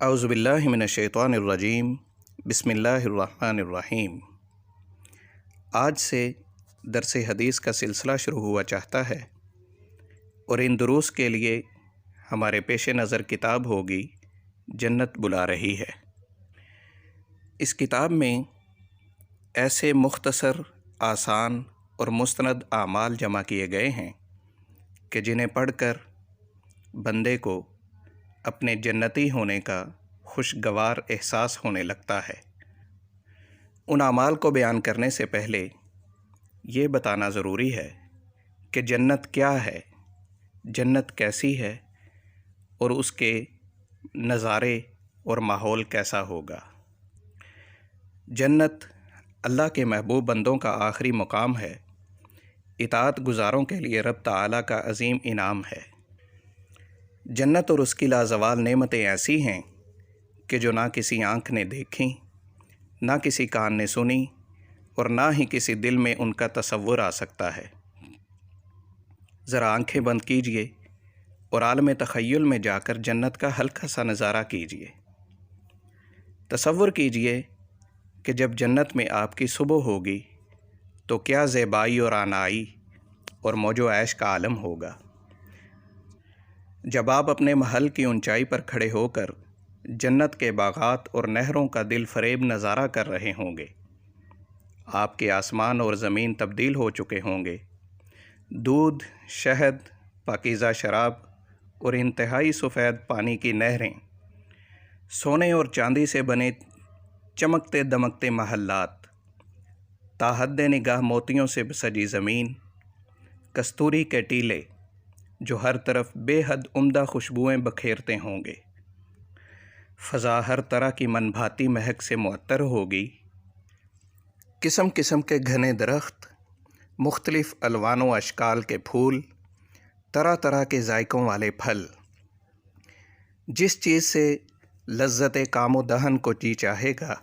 اعوذ باللہ من الشیطان الرجیم بسم اللہ الرحمن الرحیم۔ آج سے درس حدیث کا سلسلہ شروع ہوا چاہتا ہے اور ان دروس کے لیے ہمارے پیش نظر کتاب ہوگی جنت بلا رہی ہے۔ اس کتاب میں ایسے مختصر، آسان اور مستند اعمال جمع کیے گئے ہیں کہ جنہیں پڑھ کر بندے کو اپنے جنتی ہونے کا خوشگوار احساس ہونے لگتا ہے۔ ان اعمال کو بیان کرنے سے پہلے یہ بتانا ضروری ہے کہ جنت کیا ہے، جنت کیسی ہے اور اس کے نظارے اور ماحول کیسا ہوگا۔ جنت اللہ کے محبوب بندوں کا آخری مقام ہے، اطاعت گزاروں کے لیے رب تعالیٰ کا عظیم انعام ہے۔ جنت اور اس کی لازوال نعمتیں ایسی ہیں کہ جو نہ کسی آنکھ نے دیکھیں، نہ کسی کان نے سنی اور نہ ہی کسی دل میں ان کا تصور آ سکتا ہے۔ ذرا آنکھیں بند کیجئے اور عالم تخیل میں جا کر جنت کا ہلکا سا نظارہ کیجئے۔ تصور کیجئے کہ جب جنت میں آپ کی صبح ہوگی تو کیا زیبائی اور آنائی اور موج و عیش کا عالم ہوگا۔ جب آپ اپنے محل کی اونچائی پر کھڑے ہو کر جنت کے باغات اور نہروں کا دل فریب نظارہ کر رہے ہوں گے، آپ کے آسمان اور زمین تبدیل ہو چکے ہوں گے، دودھ، شہد، پاکیزہ شراب اور انتہائی سفید پانی کی نہریں، سونے اور چاندی سے بنے چمکتے دمکتے محلات، تاحد نگاہ موتیوں سے سجی زمین، کستوری کے ٹیلے جو ہر طرف بے حد عمدہ خوشبوئیں بکھیرتے ہوں گے، فضا ہر طرح کی من بھاتی مہک سے معطر ہوگی، قسم قسم کے گھنے درخت، مختلف الوان و اشکال کے پھول، طرح طرح کے ذائقوں والے پھل، جس چیز سے لذت کام و دہن کو جی چاہے گا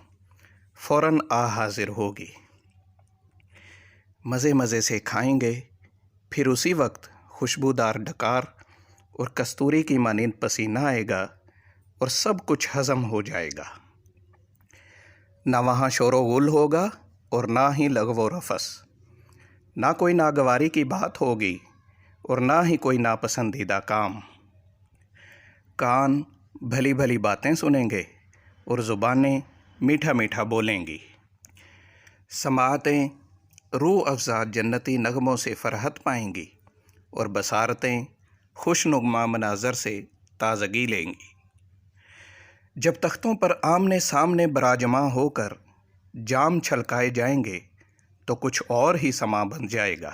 فوراً آ حاضر ہوگی۔ مزے مزے سے کھائیں گے، پھر اسی وقت خوشبودار ڈکار اور کستوری کی مانند پسینہ آئے گا اور سب کچھ ہضم ہو جائے گا۔ نہ وہاں شور و غل ہوگا اور نہ ہی لغو و رفث، نہ کوئی ناگواری کی بات ہوگی اور نہ ہی کوئی ناپسندیدہ کام۔ کان بھلی بھلی باتیں سنیں گے اور زبانیں میٹھا میٹھا بولیں گی۔ سماعتیں روح افزا جنتی نغموں سے فرحت پائیں گی اور بصارتیں خوش نما مناظر سے تازگی لیں گی۔ جب تختوں پر آمنے سامنے براجماں ہو کر جام چھلکائے جائیں گے تو کچھ اور ہی سما بن جائے گا۔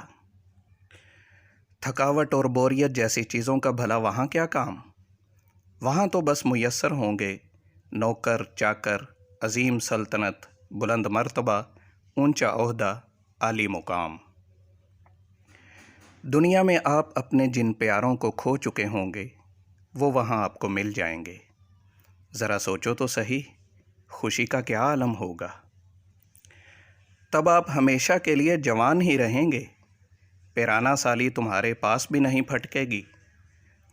تھکاوٹ اور بوریت جیسی چیزوں کا بھلا وہاں کیا کام؟ وہاں تو بس میسر ہوں گے نوکر چاکر، عظیم سلطنت، بلند مرتبہ، اونچا عہدہ، عالی مقام۔ دنیا میں آپ اپنے جن پیاروں کو کھو چکے ہوں گے وہ وہاں آپ کو مل جائیں گے۔ ذرا سوچو تو صحیح، خوشی کا کیا عالم ہوگا۔ تب آپ ہمیشہ کے لیے جوان ہی رہیں گے، پیرانہ سالی تمہارے پاس بھی نہیں پھٹکے گی،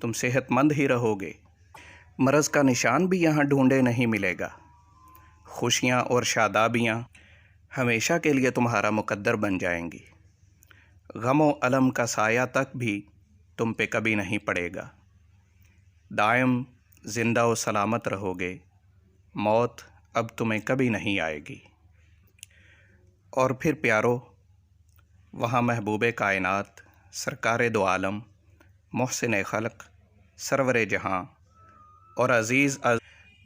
تم صحت مند ہی رہو گے، مرض کا نشان بھی یہاں ڈھونڈے نہیں ملے گا۔ خوشیاں اور شادابیاں ہمیشہ کے لیے تمہارا مقدر بن جائیں گی، غم و الم کا سایہ تک بھی تم پہ کبھی نہیں پڑے گا، دائم زندہ و سلامت رہو گے، موت اب تمہیں کبھی نہیں آئے گی۔ اور پھر پیارو، وہاں محبوب کائنات، سرکار دو عالم، محسن خلق، سرور جہاں اور عزیز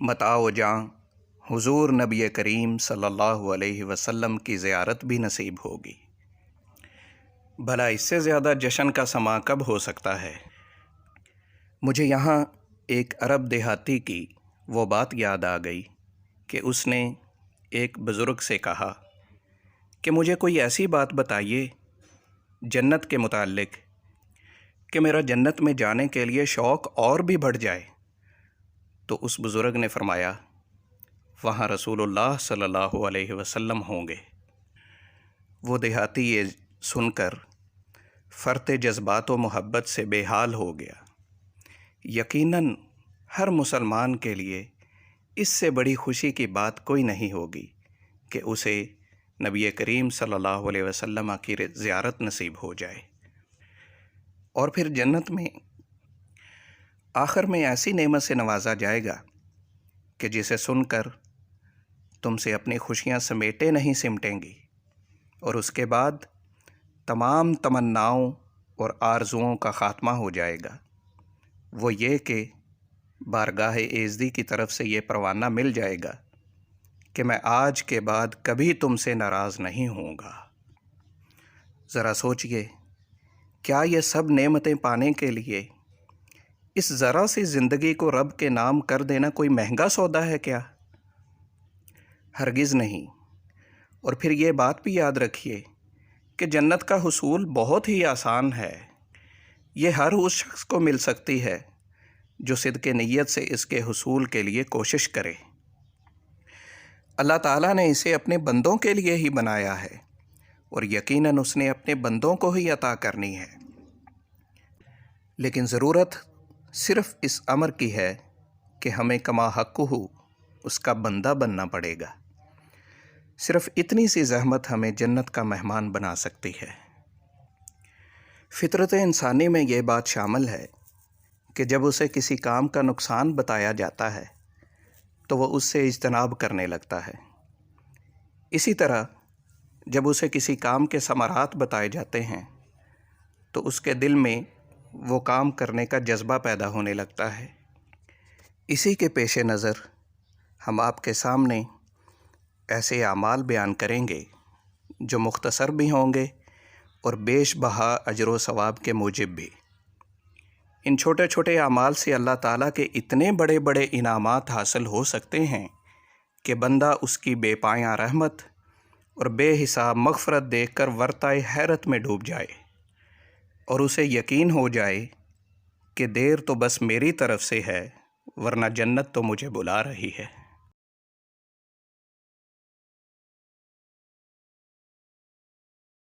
متاع و جاں حضور نبی کریم صلی اللہ علیہ وسلم کی زیارت بھی نصیب ہوگی۔ بھلا اس سے زیادہ جشن کا سماں کب ہو سکتا ہے؟ مجھے یہاں ایک عرب دیہاتی کی وہ بات یاد آ گئی کہ اس نے ایک بزرگ سے کہا کہ مجھے کوئی ایسی بات بتائیے جنت کے متعلق کہ میرا جنت میں جانے کے لیے شوق اور بھی بڑھ جائے۔ تو اس بزرگ نے فرمایا، وہاں رسول اللہ صلی اللہ علیہ وسلم ہوں گے۔ وہ دیہاتی یہ سن کر فرط جذبات و محبت سے بے حال ہو گیا۔ یقیناً ہر مسلمان کے لیے اس سے بڑی خوشی کی بات کوئی نہیں ہوگی کہ اسے نبی کریم صلی اللہ علیہ وسلم کی زیارت نصیب ہو جائے۔ اور پھر جنت میں آخر میں ایسی نعمت سے نوازا جائے گا کہ جسے سن کر تم سے اپنی خوشیاں سمیٹے نہیں سمٹیں گی، اور اس کے بعد تمام تمناؤں اور آرزوؤں کا خاتمہ ہو جائے گا۔ وہ یہ کہ بارگاہ ایزدی کی طرف سے یہ پروانہ مل جائے گا کہ میں آج کے بعد کبھی تم سے ناراض نہیں ہوں گا۔ ذرا سوچئے، کیا یہ سب نعمتیں پانے کے لیے اس ذرا سی زندگی کو رب کے نام کر دینا کوئی مہنگا سودا ہے کیا؟ ہرگز نہیں۔ اور پھر یہ بات بھی یاد رکھیے کہ جنت کا حصول بہت ہی آسان ہے۔ یہ ہر اس شخص کو مل سکتی ہے جو صدق نیت سے اس کے حصول کے لیے کوشش کرے۔ اللہ تعالیٰ نے اسے اپنے بندوں کے لیے ہی بنایا ہے، اور یقیناً اس نے اپنے بندوں کو ہی عطا کرنی ہے۔ لیکن ضرورت صرف اس امر کی ہے کہ ہمیں کما حقہ اس کا بندہ بننا پڑے گا۔ صرف اتنی سی زحمت ہمیں جنت کا مہمان بنا سکتی ہے۔ فطرت انسانی میں یہ بات شامل ہے کہ جب اسے کسی کام کا نقصان بتایا جاتا ہے تو وہ اس سے اجتناب کرنے لگتا ہے۔ اسی طرح جب اسے کسی کام کے ثمرات بتائے جاتے ہیں تو اس کے دل میں وہ کام کرنے کا جذبہ پیدا ہونے لگتا ہے۔ اسی کے پیش نظر ہم آپ کے سامنے ایسے اعمال بیان کریں گے جو مختصر بھی ہوں گے اور بیش بہا اجر و ثواب کے موجب بھی۔ ان چھوٹے چھوٹے اعمال سے اللہ تعالیٰ کے اتنے بڑے بڑے انعامات حاصل ہو سکتے ہیں کہ بندہ اس کی بے پایاں رحمت اور بے حساب مغفرت دیکھ کر ورطۂ حیرت میں ڈوب جائے، اور اسے یقین ہو جائے کہ دیر تو بس میری طرف سے ہے، ورنہ جنت تو مجھے بلا رہی ہے۔